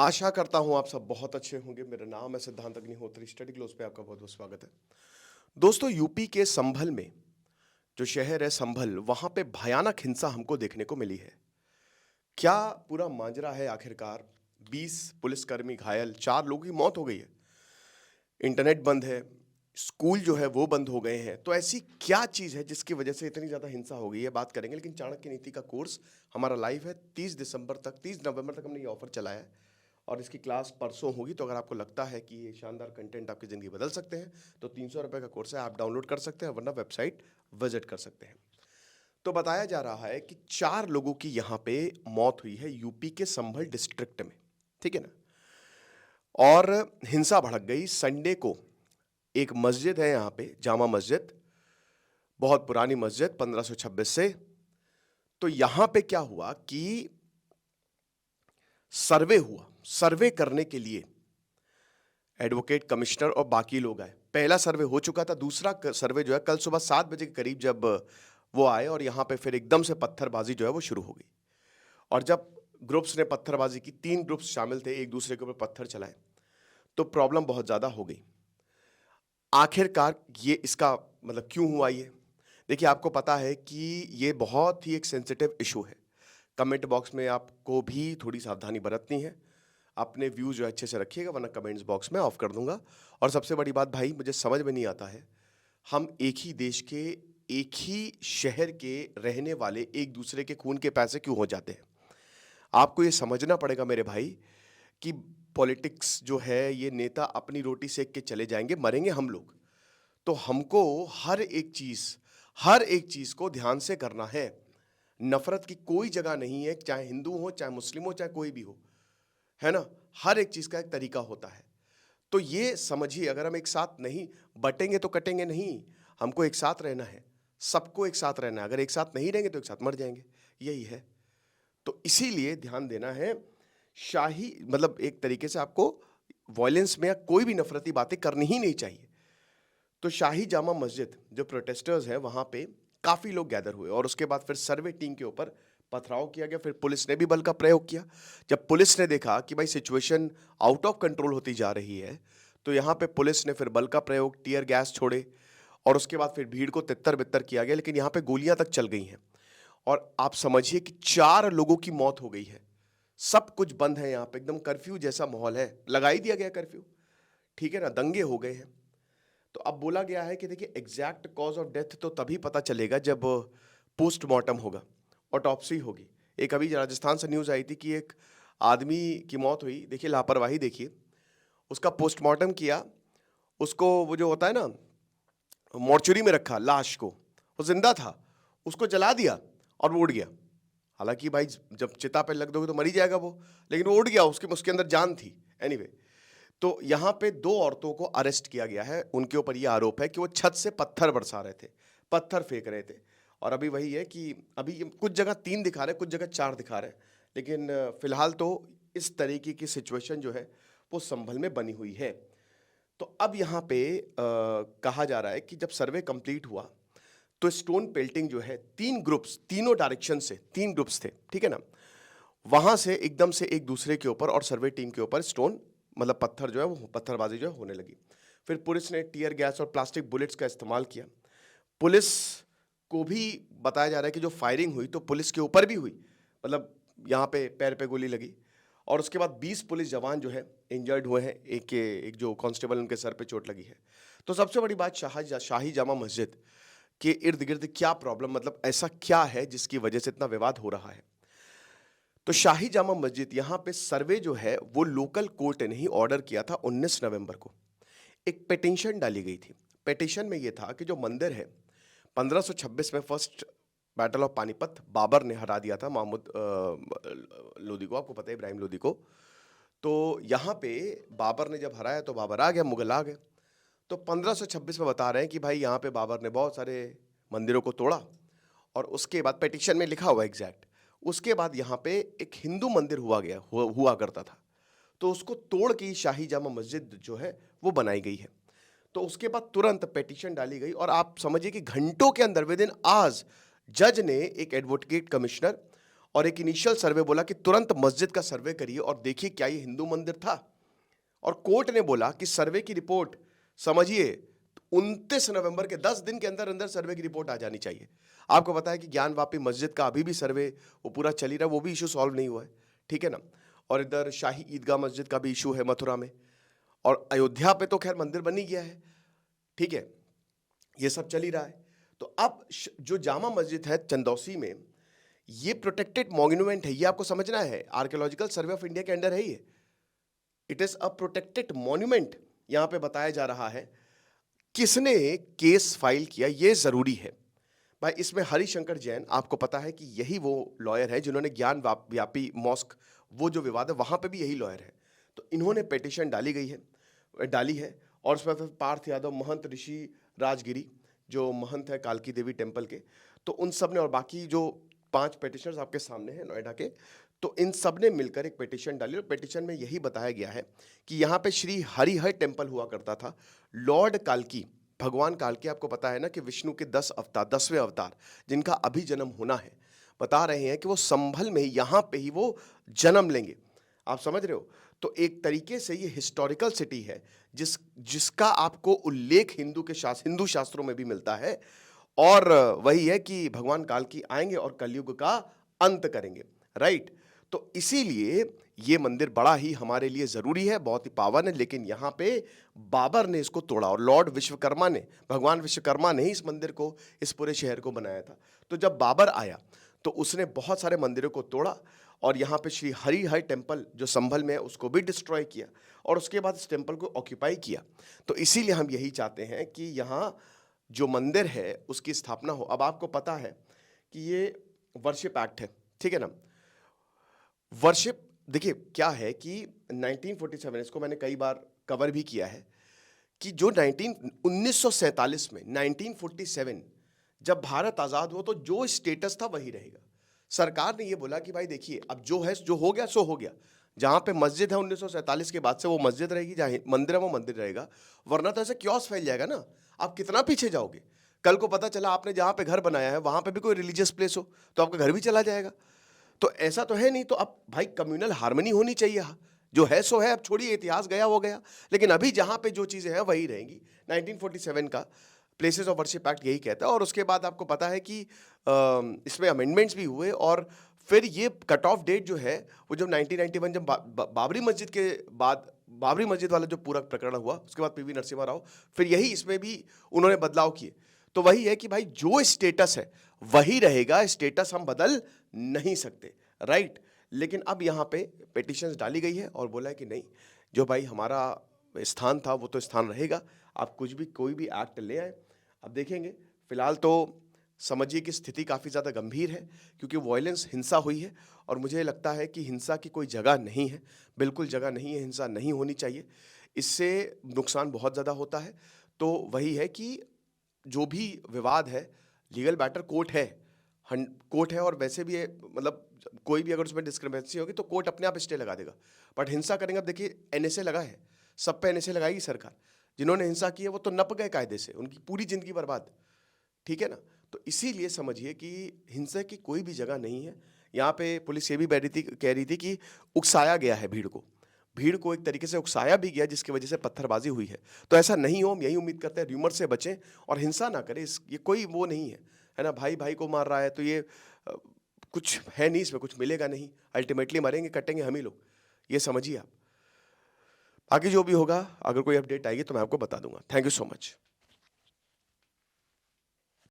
आशा करता हूँ आप सब बहुत अच्छे होंगे। मेरा नाम है सिद्धांत अग्निहोत्री। स्टडी ग्लोस पे आपका बहुत बहुत स्वागत है। दोस्तों, यूपी के संभल में जो शहर है संभल, वहां पे भयानक हिंसा हमको देखने को मिली है। क्या पूरा माजरा है आखिरकार? 20 पुलिसकर्मी घायल, 4 लोगों की मौत हो गई है, इंटरनेट बंद है, स्कूल जो है वो बंद हो गए हैं। तो ऐसी क्या चीज है जिसकी वजह से इतनी ज्यादा हिंसा हो गई है, बात करेंगे। लेकिन चाणक्य नीति का कोर्स हमारा लाइव है 30 नवंबर तक हमने ये ऑफर चलाया है और इसकी क्लास परसों होगी। तो अगर आपको लगता है कि ये शानदार कंटेंट आपकी ज़िंदगी बदल सकते हैं तो 300 रुपये का कोर्स है, आप डाउनलोड कर सकते हैं, वरना वेबसाइट विजिट कर सकते हैं। तो बताया जा रहा है कि 4 लोगों की यहाँ पे मौत हुई है यूपी के संभल डिस्ट्रिक्ट में, ठीक है ना। और हिंसा भड़क गई संडे को। एक मस्जिद है यहाँ पे, जामा मस्जिद, बहुत पुरानी मस्जिद 1526 से। तो यहाँ पे क्या हुआ कि सर्वे हुआ। सर्वे करने के लिए एडवोकेट, कमिश्नर और बाकी लोग आए। पहला सर्वे हो चुका था, दूसरा सर्वे जो है कल सुबह 7 बजे के करीब जब वो आए, और यहाँ पे फिर एकदम से पत्थरबाजी जो है वो शुरू हो गई। और जब ग्रुप्स ने पत्थरबाजी की, 3 ग्रुप्स शामिल थे, एक दूसरे के ऊपर पत्थर चलाए, तो प्रॉब्लम बहुत ज़्यादा हो गई। आखिरकार ये इसका मतलब क्यों हुआ ये? देखिए, आपको पता है कि ये बहुत ही एक सेंसिटिव इशू है। कमेंट बॉक्स में आपको भी थोड़ी सावधानी बरतनी है। अपने व्यूज जो अच्छे से रखिएगा, वरना कमेंट्स बॉक्स में ऑफ कर दूंगा। और सबसे बड़ी बात भाई, मुझे समझ में नहीं आता है, हम एक ही देश के, एक ही शहर के रहने वाले एक दूसरे के खून के पैसे क्यों हो जाते हैं? आपको ये समझना पड़ेगा मेरे भाई कि पॉलिटिक्स जो है, ये नेता अपनी रोटी सेक के चले जाएंगे, मरेंगे हम लोग। तो हमको हर एक चीज को ध्यान से करना है। नफरत की कोई जगह नहीं है, चाहे हिंदू हो, चाहे मुस्लिम हो, चाहे कोई भी हो, है ना। हर एक चीज का एक तरीका होता है। तो ये समझिए, अगर हम एक साथ नहीं बटेंगे तो कटेंगे नहीं। हमको एक साथ रहना है, सबको एक साथ रहना है। अगर एक साथ नहीं रहेंगे तो एक साथ मर जाएंगे, यही है। तो इसीलिए ध्यान देना है। शाही मतलब एक तरीके से आपको वॉयलेंस में या कोई भी नफरती बातें करनी ही नहीं चाहिए। तो शाही जामा मस्जिद जो प्रोटेस्टर्स है, वहां पे काफी लोग गैदर हुए और उसके बाद फिर सर्वे टीम के ऊपर पथराव किया गया। फिर पुलिस ने भी बल का प्रयोग किया। जब पुलिस ने देखा कि भाई सिचुएशन आउट ऑफ कंट्रोल होती जा रही है, तो यहाँ पे पुलिस ने फिर बल का प्रयोग, टीयर गैस छोड़े, और उसके बाद फिर भीड़ को तितर बितर किया गया। लेकिन यहाँ पे गोलियां तक चल गई हैं। और आप समझिए कि 4 लोगों की मौत हो गई है। सब कुछ बंद है यहाँ पे, एकदम कर्फ्यू जैसा माहौल है, लगा ही दिया गया कर्फ्यू, ठीक है ना। दंगे हो गए हैं। तो अब बोला गया है कि देखिए, एग्जैक्ट कॉज ऑफ डेथ तो तभी पता चलेगा जब पोस्टमार्टम होगा, ऑटोप्सी होगी। एक अभी राजस्थान से न्यूज़ आई थी कि एक आदमी की मौत हुई। देखिए लापरवाही, देखिए, उसका पोस्टमार्टम किया, उसको वो जो होता है ना, मॉर्चुरी में रखा लाश को, वो जिंदा था, उसको जला दिया और वो उड़ गया। हालांकि भाई जब चिता पे लग दोगे तो मर ही जाएगा वो, लेकिन वो उड़ गया, उसके अंदर जान थी। एनीवे, तो यहाँ पे 2 औरतों को अरेस्ट किया गया है। उनके ऊपर यह आरोप है कि वो छत से पत्थर बरसा रहे थे, पत्थर फेंक रहे थे। और अभी वही है कि अभी कुछ जगह 3 दिखा रहे हैं, कुछ जगह 4 दिखा रहे हैं। लेकिन फिलहाल तो इस तरीके की सिचुएशन जो है वो संभल में बनी हुई है। तो अब यहाँ पे कहा जा रहा है कि जब सर्वे कंप्लीट हुआ तो स्टोन पेल्टिंग जो है, 3 ग्रुप्स, तीनों डायरेक्शन से 3 ग्रुप्स थे, ठीक है ना, वहां से एकदम से एक दूसरे के ऊपर और सर्वे टीम के ऊपर स्टोन मतलब पत्थर जो है वो पत्थरबाजी जो है होने लगी। फिर पुलिस ने टीयर गैस और प्लास्टिक बुलेट्स का इस्तेमाल किया। पुलिस को भी बताया जा रहा है कि जो फायरिंग हुई तो पुलिस के ऊपर भी हुई, मतलब यहाँ पे पैर पे गोली लगी। और उसके बाद 20 पुलिस जवान जो है इंजर्ड हुए हैं, एक जो कांस्टेबल उनके सर पे चोट लगी है। तो सबसे बड़ी बात, शाही जामा मस्जिद के इर्द गिर्द क्या प्रॉब्लम, मतलब ऐसा क्या है जिसकी वजह से इतना विवाद हो रहा है? तो शाही जामा मस्जिद, यहाँ पे सर्वे जो है वो लोकल कोर्ट ने ही ऑर्डर किया था 19 नवंबर को। एक पिटीशन डाली गई थी। पिटीशन में ये था कि जो मंदिर है, 1526 में first battle of Panipat Babur ने हरा दिया था महमूद लोदी को, आपको पता है, इब्राहिम लोदी को। तो यहाँ पे बाबर ने जब हराया तो बाबर आ गया, मुगल आ गए। तो 1526 में बता रहे हैं कि भाई यहाँ पे बाबर ने बहुत सारे मंदिरों को तोड़ा, और उसके बाद पिटीशन में लिखा हुआ एग्जैक्ट, उसके बाद यहाँ पे एक हिंदू मंदिर हुआ करता था, तो उसको तोड़ के शाही जामा मस्जिद जो है वो बनाई गई है। तो उसके बाद तुरंत पिटीशन डाली गई, और आप समझिए कि घंटों के अंदर, विद इन आवर्स, जज ने एक एडवोकेट, कमिश्नर और एक इनिशियल सर्वे बोला कि तुरंत मस्जिद का सर्वे करिए और देखिए क्या ये हिंदू मंदिर था। और कोर्ट ने बोला कि सर्वे की रिपोर्ट, समझिए, 29 नवंबर के 10 दिन के अंदर अंदर सर्वे की रिपोर्ट आ जानी चाहिए। आपको पता है कि ज्ञानवापी मस्जिद का अभी भी सर्वे वो पूरा चल ही रहा है, वो भी इशू सॉल्व नहीं हुआ है, ठीक है ना। और इधर शाही ईदगाह मस्जिद का भी इशू है मथुरा में, और अयोध्या पे तो खैर मंदिर बन ही गया है, ठीक है, ये सब चल ही रहा है। तो अब जो जामा मस्जिद है चंदौसी में, ये प्रोटेक्टेड मॉन्यूमेंट है, ये आपको समझना है, आर्कियोलॉजिकल सर्वे ऑफ इंडिया के अंडर है ये, it is a protected monument. यहां पे बताया जा रहा है किसने केस फाइल किया, ये जरूरी है भाई। इसमें हरिशंकर जैन, आपको पता है कि यही वो लॉयर है जिन्होंने ज्ञान व्यापी मॉस्क, वो जो विवाद है वहां पे भी यही लॉयर है। तो इन्होंने पिटीशन डाली है और उसमें फिर पार्थ यादव, महंत ऋषि राजगिरी जो महंत है कालकी देवी टेम्पल के, तो उन सब ने, और बाकी जो 5 पिटिशनर्स आपके सामने हैं नोएडा के, तो इन सब ने मिलकर एक पिटीशन डाली। और पिटीशन में यही बताया गया है कि यहाँ पे श्री हरिहर टेम्पल हुआ करता था। लॉर्ड कालकी, भगवान कालकी, आपको पता है ना कि विष्णु के 10 अवतार, 10वें अवतार जिनका अभी जन्म होना है, बता रहे हैं कि वो संभल में ही, यहाँ पे ही वो जन्म लेंगे। आप समझ रहे हो। तो एक तरीके से ये हिस्टोरिकल सिटी है जिसका आपको उल्लेख हिंदू शास्त्रों में भी मिलता है। और वही है कि भगवान कालकी आएंगे और कलयुग का अंत करेंगे, राइट। तो इसीलिए ये मंदिर बड़ा ही हमारे लिए जरूरी है, बहुत ही पावन है। लेकिन यहाँ पे बाबर ने इसको तोड़ा, और लॉर्ड विश्वकर्मा ने, भगवान विश्वकर्मा ने ही इस मंदिर को, इस पूरे शहर को बनाया था। तो जब बाबर आया तो उसने बहुत सारे मंदिरों को तोड़ा, और यहाँ पे श्री हरिहर टेम्पल जो संभल में है उसको भी डिस्ट्रॉय किया, और उसके बाद इस टेम्पल को ऑक्यूपाई किया। तो इसीलिए हम यही चाहते हैं कि यहाँ जो मंदिर है उसकी स्थापना हो। अब आपको पता है कि ये वर्शिप एक्ट है, ठीक है ना। वर्शिप, देखिए क्या है कि 1947, इसको मैंने कई बार कवर भी किया है, कि जो 1947 में 1947 जब भारत आजाद हुआ तो जो स्टेटस था वही रहेगा। सरकार ने ये बोला कि भाई देखिए, अब जो है, जो हो गया सो हो गया। जहां पे मस्जिद है 1947 के बाद से वो मस्जिद रहेगी, जहां मंदिर है वो मंदिर रहेगा, वरना तो ऐसे क्योस फैल जाएगा ना। आप कितना पीछे जाओगे। कल को पता चला आपने जहां पे घर बनाया है वहां पे भी कोई रिलीजियस प्लेस हो तो आपका घर भी चला जाएगा। तो ऐसा तो है नहीं। तो अब भाई कम्युनल हार्मनी होनी चाहिए। जो है सो है, अब छोड़िए, इतिहास गया वो गया, लेकिन अभी जहां पे जो चीजें हैं वही रहेंगी। 1947 का प्लेसेस ऑफ वर्शिप एक्ट यही कहता है। और उसके बाद आपको पता है कि इसमें अमेंडमेंट्स भी हुए, और फिर ये कट ऑफ डेट जो है वो जब 1991 जब बाबरी मस्जिद के बाद, बाबरी मस्जिद वाला जो पूरा प्रकरण हुआ, उसके बाद पीवी नरसिम्हा राव, फिर यही इसमें भी उन्होंने बदलाव किए। तो वही है कि भाई जो स्टेटस है वही रहेगा, स्टेटस हम बदल नहीं सकते, राइट। लेकिन अब यहाँ पे पिटिशंस डाली गई है और बोला है कि नहीं, जो भाई हमारा स्थान था वो तो स्थान रहेगा, आप कुछ भी, कोई भी एक्ट ले आए। अब देखेंगे, फिलहाल तो समझिए कि स्थिति काफ़ी ज़्यादा गंभीर है, क्योंकि वायलेंस, हिंसा हुई है, और मुझे लगता है कि हिंसा की कोई जगह नहीं है, बिल्कुल जगह नहीं है, हिंसा नहीं होनी चाहिए, इससे नुकसान बहुत ज़्यादा होता है। तो वही है कि जो भी विवाद है, लीगल मैटर, कोर्ट है, कोर्ट है, और वैसे भी है, मतलब कोई भी अगर उसमें डिस्क्रिमिनेंसी होगी तो कोर्ट अपने आप स्टे लगा देगा। बट हिंसा करेंगे, अब देखिए एनएसए लगा है, सब पे एनएसए लगाएगी सरकार। जिन्होंने हिंसा की है वो तो नप गए कायदे से, उनकी पूरी जिंदगी बर्बाद, ठीक है ना। तो इसीलिए समझिए कि हिंसा की कोई भी जगह नहीं है। यहाँ पे पुलिस ये भी कह रही थी कि उकसाया गया है भीड़ को एक तरीके से उकसाया भी गया, जिसकी वजह से पत्थरबाजी हुई है। तो ऐसा नहीं हो, हम यही उम्मीद करते हैं, र्यूमर से बचें और हिंसा ना करें। ये कोई वो नहीं है ना, भाई भाई को मार रहा है तो ये कुछ है नहीं, इसमें कुछ मिलेगा नहीं, अल्टीमेटली मरेंगे कटेंगे हम ही लोग, ये समझिए आप। आगे जो भी होगा, अगर कोई अपडेट आएगी तो मैं आपको बता दूंगा। Thank you so much.